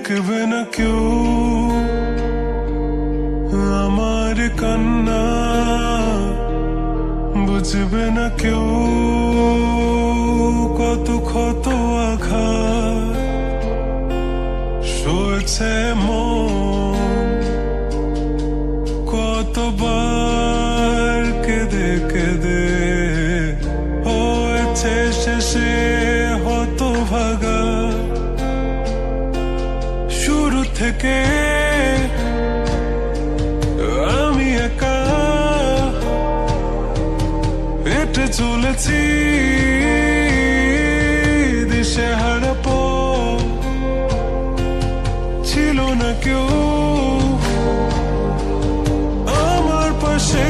দেখবে না কেউ আমার কান্না, বুঝবে না কেউ কত ক্ষত আঘাত সয়েছে মন, কতবার কেঁদে কেঁদে হয়েছে শেষে হতভাগা। শুরু থেকে আমি একা হেঁটে চলেছি দিশেহারা পথ, ছিল না কেউ আমার পাশে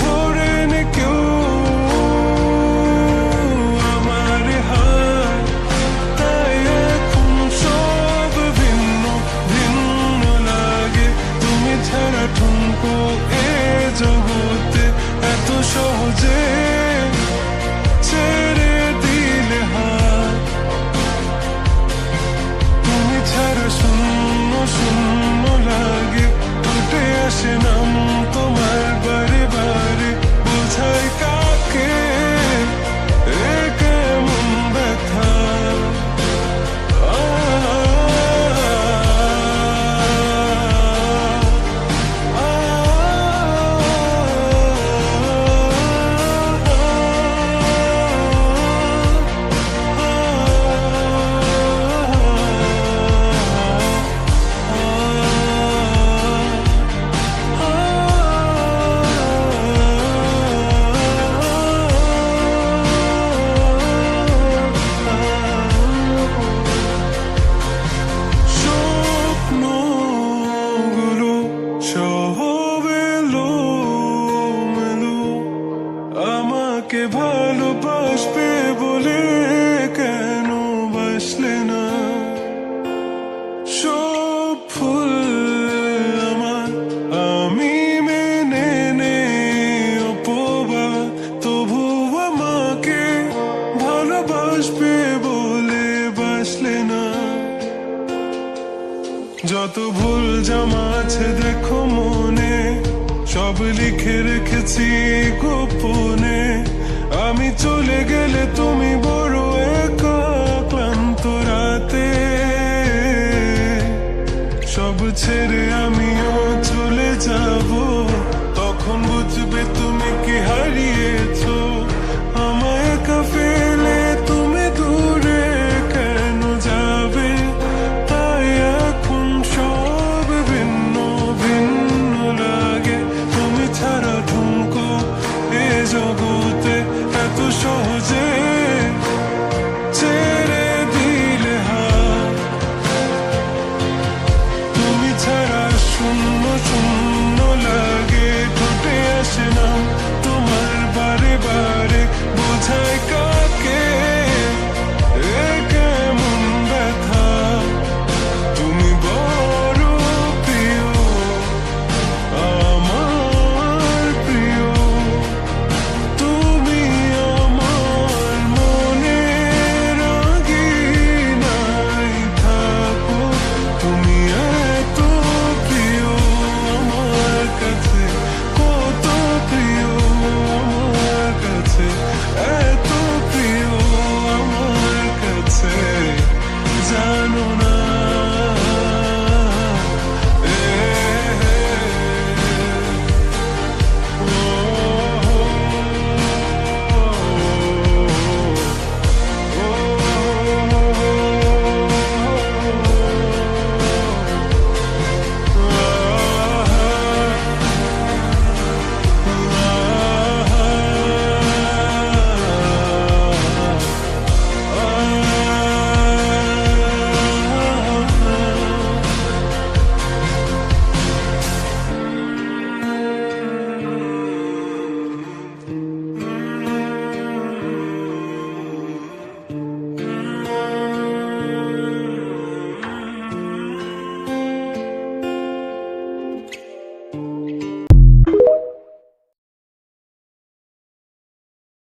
ধরে নে কেউ আমার হাত। তাই এখন সব ভিন্ন ভিন্ন লাগে, তুমি ছাড়া ঠুনকো এ জগতে এত সহজে ছেড়ে দিলে হাত। তুমি ছাড়া শূন্য শূন্য লাগে, উঠে আসে নাম তোমার বারে বারে, বোঝাই কাকে এ কেমন ব্যথা। স্বপ্নগুলো সব এলোমেলো, আমাকে ভালোবাসবে বলে কেন বাসলে না। সব ফুল আমার আমি মেনে নে অপবাদ, তবু আমাকে ভালোবাসবে বলে বাসলে না। যত ভুল জমা আছে দেখো মনে, সব লিখে রেখেছি গোপনে। আমি চলে গেলে তুমি বড় একা ক্লান্ত রাতে, সব ছেড়ে আমি